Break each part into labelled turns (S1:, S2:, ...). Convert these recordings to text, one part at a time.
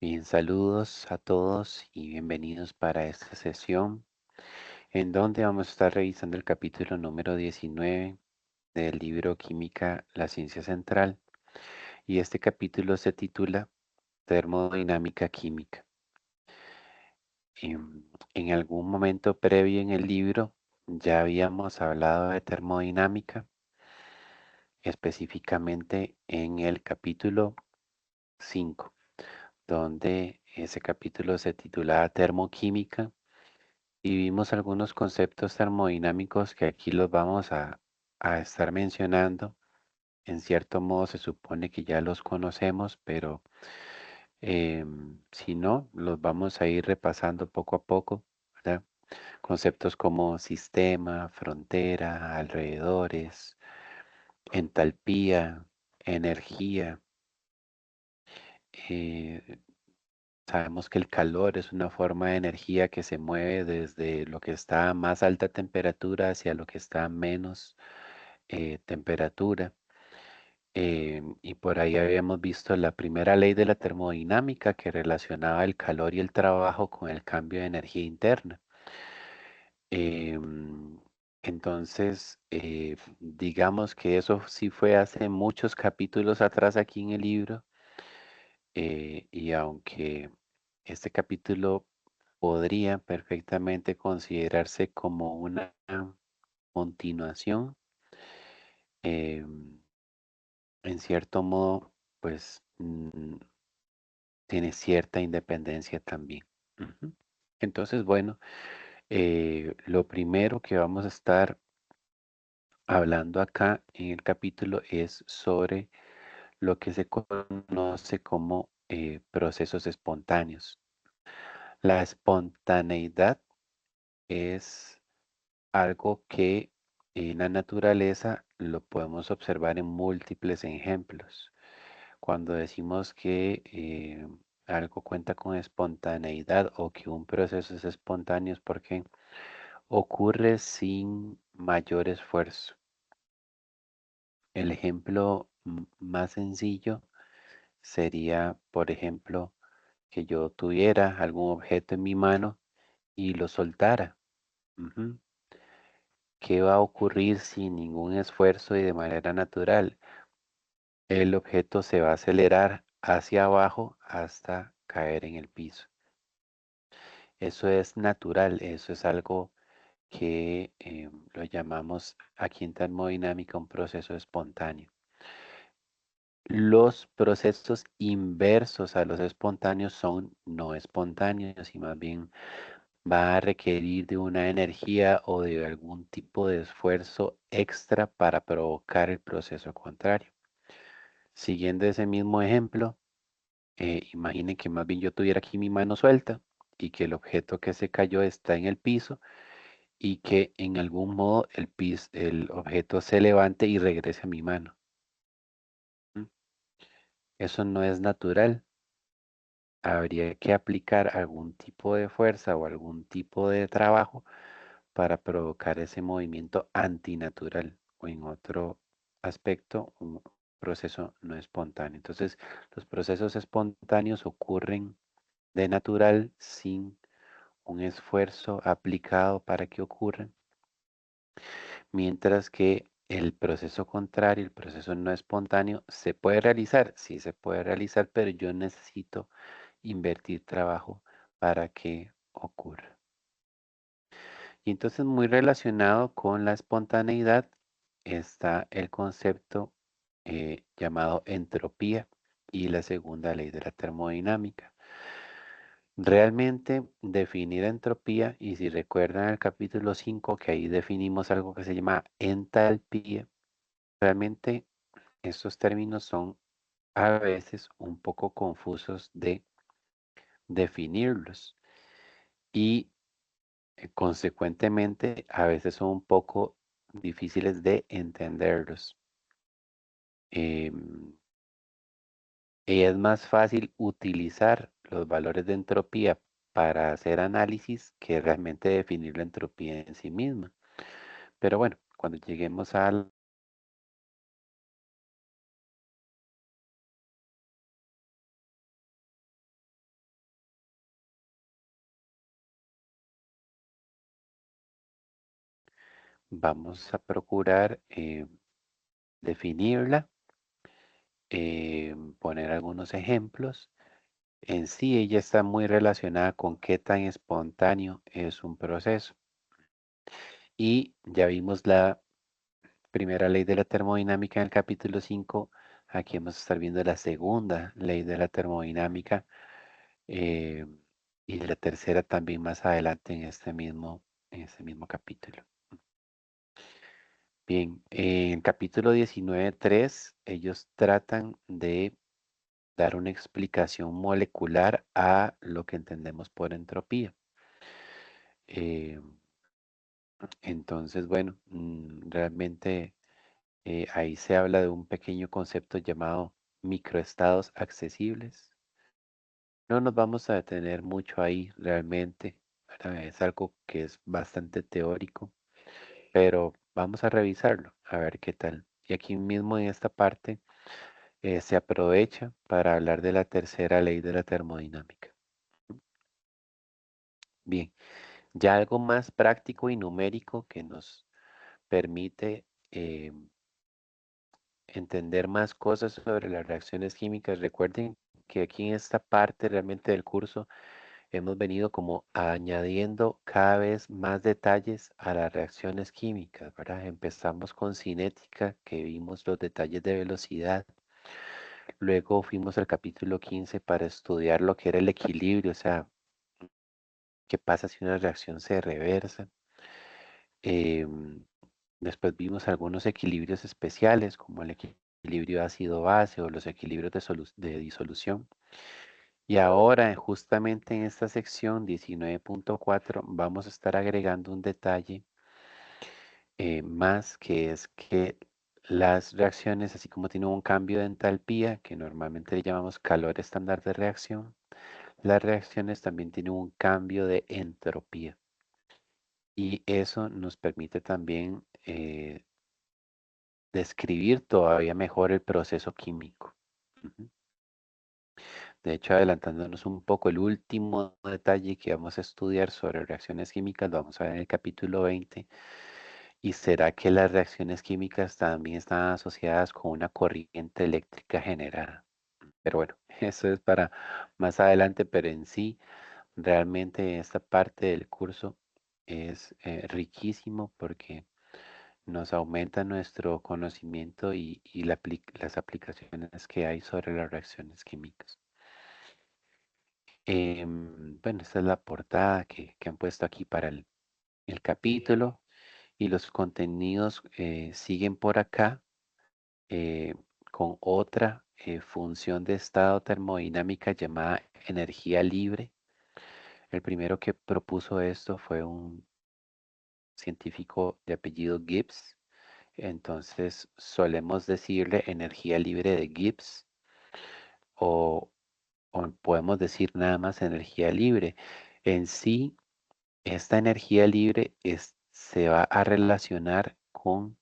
S1: Bien, saludos a todos y bienvenidos para esta sesión en donde vamos a estar revisando el capítulo número 19 del libro Química, la ciencia central, y este capítulo se titula Termodinámica química. En algún momento previo en el libro ya habíamos hablado de termodinámica, específicamente en el capítulo 5, donde ese capítulo se titulaba Termoquímica. Y vimos algunos conceptos termodinámicos que aquí los vamos a estar mencionando. En cierto modo se supone que ya los conocemos, pero si no, los vamos a ir repasando poco a poco, ¿verdad? Conceptos como sistema, frontera, alrededores, entalpía, energía. eh, Sabemos que el calor es una forma de energía que se mueve desde lo que está a más alta temperatura hacia lo que está a menos temperatura. Y por ahí habíamos visto la primera ley de la termodinámica que relacionaba el calor y el trabajo con el cambio de energía interna. Em, entonces, digamos que eso sí fue hace muchos capítulos atrás aquí en el libro. Y aunque este capítulo podría perfectamente considerarse como una continuación, em, en cierto modo, pues tiene cierta independencia también. Ujú. Entonces, bueno, lo primero que vamos a estar hablando acá en el capítulo es sobre lo que se conoce como procesos espontáneos. La espontaneidad es algo que en la naturaleza lo podemos observar en múltiples ejemplos. Cuando decimos que algo cuenta con espontaneidad o que un proceso es espontáneo es porque ocurre sin mayor esfuerzo. El ejemplo más sencillo sería, por ejemplo, que yo tuviera algún objeto en mi mano y lo soltara. Ujú. ¿Qué va a ocurrir sin ningún esfuerzo y de manera natural? El objeto se va a acelerar hacia abajo hasta caer en el piso. Eso es natural, eso es algo que lo llamamos aquí en termodinámica un proceso espontáneo. Los procesos inversos a los espontáneos son no espontáneos y más bien va a requerir de una energía o de algún tipo de esfuerzo extra para provocar el proceso contrario. Siguiendo ese mismo ejemplo, imaginen que más bien yo tuviera aquí mi mano suelta y que el objeto que se cayó está en el piso y que en algún modo el objeto se levante y regrese a mi mano. ¿M? Eso no es natural. Habría que aplicar algún tipo de fuerza o algún tipo de trabajo para provocar ese movimiento antinatural o en otro aspecto, un proceso no espontáneo. Entonces, los procesos espontáneos ocurren de natural sin un esfuerzo aplicado para que ocurran, mientras que el proceso contrario, el proceso no espontáneo, se puede realizar, sí se puede realizar, pero yo necesito invertir trabajo para que ocurra. Y entonces muy relacionado con la espontaneidad está el concepto llamado entropía y la segunda ley de la termodinámica. Realmente definir entropía, y si recuerdan el capítulo 5 que ahí definimos algo que se llama entalpía, realmente estos términos son a veces un poco confusos de definirlos y consecuentemente a veces son un poco difíciles de entenderlos. Em, y es más fácil utilizar los valores de entropía para hacer análisis que realmente definir la entropía en sí misma. Pero bueno, cuando lleguemos al Vamos a procurar definirla, poner algunos ejemplos. En sí, ella está muy relacionada con qué tan espontáneo es un proceso. Y ya vimos la primera ley de la termodinámica en el capítulo 5. Aquí vamos a estar viendo la segunda ley de la termodinámica eh, y la tercera también más adelante en este mismo capítulo. Bien, en el capítulo 19.3 ellos tratan de dar una explicación molecular a lo que entendemos por entropía. Eh, entonces, bueno, realmente ahí se habla de un pequeño concepto llamado microestados accesibles. No nos vamos a detener mucho ahí realmente, ¿verdad? Es algo que es bastante teórico, pero vamos a revisarlo, a ver qué tal. Y aquí mismo en esta parte se aprovecha para hablar de la tercera ley de la termodinámica. Bien, ya algo más práctico y numérico que nos permite entender más cosas sobre las reacciones químicas. Recuerden que aquí en esta parte realmente del curso hemos venido como añadiendo cada vez más detalles a las reacciones químicas, ¿verdad? Empezamos con cinética, que vimos los detalles de velocidad. Luego fuimos al capítulo 15 para estudiar lo que era el equilibrio, o sea, qué pasa si una reacción se reversa. Em, Después vimos algunos equilibrios especiales, como el equilibrio ácido-base o los equilibrios de disolución. Y ahora, justamente en esta sección 19.4, vamos a estar agregando un detalle más, que es que las reacciones, así como tienen un cambio de entalpía, que normalmente le llamamos calor estándar de reacción, las reacciones también tienen un cambio de entropía. Y eso nos permite también describir todavía mejor el proceso químico. Ujú. De hecho, adelantándonos un poco, el último detalle que vamos a estudiar sobre reacciones químicas lo vamos a ver en el capítulo 20. ¿Y será que las reacciones químicas también están asociadas con una corriente eléctrica generada? Pero bueno, eso es para más adelante, pero en sí, realmente esta parte del curso es riquísimo porque nos aumenta nuestro conocimiento y las aplicaciones que hay sobre las reacciones químicas. Bueno, esta es la portada que han puesto aquí para el capítulo y los contenidos siguen por acá eh, con otra función de estado termodinámica llamada energía libre. El primero que propuso esto fue un científico de apellido Gibbs. Entonces solemos decirle energía libre de Gibbs o, o podemos decir nada más energía libre. En sí, esta energía libre se va a relacionar con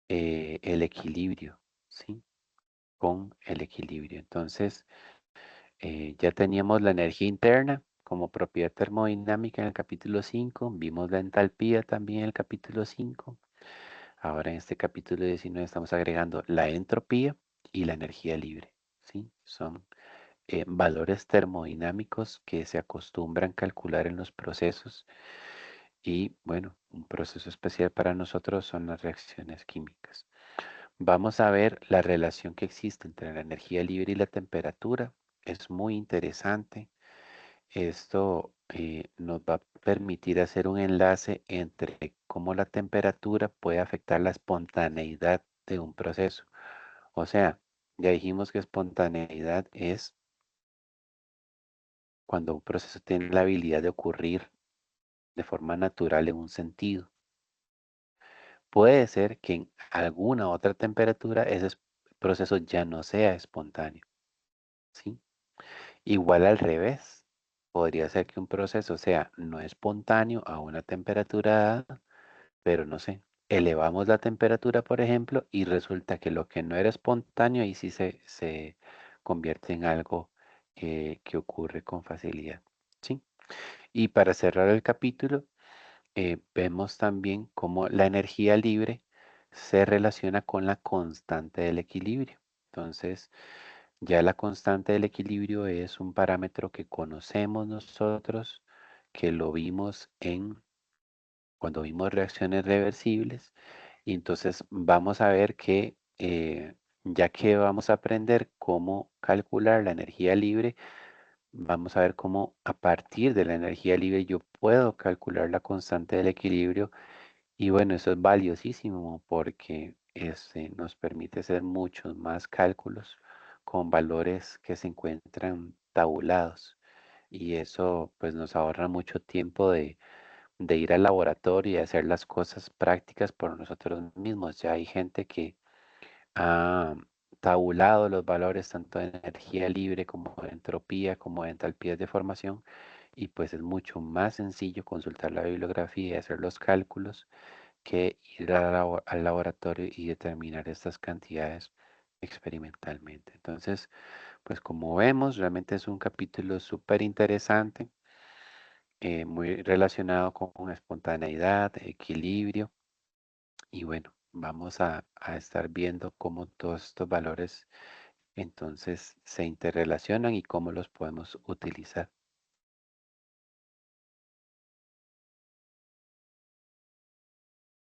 S1: el equilibrio, ¿sí? Con el equilibrio. Entonces, ya teníamos la energía interna como propiedad termodinámica en el capítulo 5. Vimos la entalpía también en el capítulo 5. Ahora en este capítulo 19 estamos agregando la entropía y la energía libre, ¿sí? Son valores termodinámicos que se acostumbran calcular en los procesos y bueno, un proceso especial para nosotros son las reacciones químicas. Vamos a ver la relación que existe entre la energía libre y la temperatura. Es muy interesante. Esto nos va a permitir hacer un enlace entre cómo la temperatura puede afectar la espontaneidad de un proceso. O sea, ya dijimos que espontaneidad es cuando un proceso tiene la habilidad de ocurrir de forma natural en un sentido. Puede ser que en alguna otra temperatura ese proceso ya no sea espontáneo, ¿sí? Igual al revés. Podría ser que un proceso sea no espontáneo a una temperatura dada, pero no sé, elevamos la temperatura, por ejemplo, y resulta que lo que no era espontáneo ahí sí se convierte en algo que ocurre con facilidad, ¿sí? Y para cerrar el capítulo, vemos también cómo la energía libre se relaciona con la constante del equilibrio. Entonces, ya la constante del equilibrio es un parámetro que conocemos nosotros, que lo vimos cuando vimos reacciones reversibles. Y entonces vamos a ver que ya que vamos a aprender cómo calcular la energía libre, vamos a ver cómo a partir de la energía libre yo puedo calcular la constante del equilibrio. Y bueno, eso es valiosísimo porque nos permite hacer muchos más cálculos con valores que se encuentran tabulados. Y eso pues nos ahorra mucho tiempo de ir al laboratorio y hacer las cosas prácticas por nosotros mismos. Ya hay gente que ha tabulado los valores tanto de energía libre como de entropía, como de entalpías de formación, y pues es mucho más sencillo consultar la bibliografía y hacer los cálculos que ir al laboratorio y determinar estas cantidades experimentalmente. Entonces, pues como vemos, realmente es un capítulo súper interesante, muy relacionado con espontaneidad, equilibrio, y bueno, vamos a estar viendo cómo todos estos valores entonces se interrelacionan y cómo los podemos utilizar.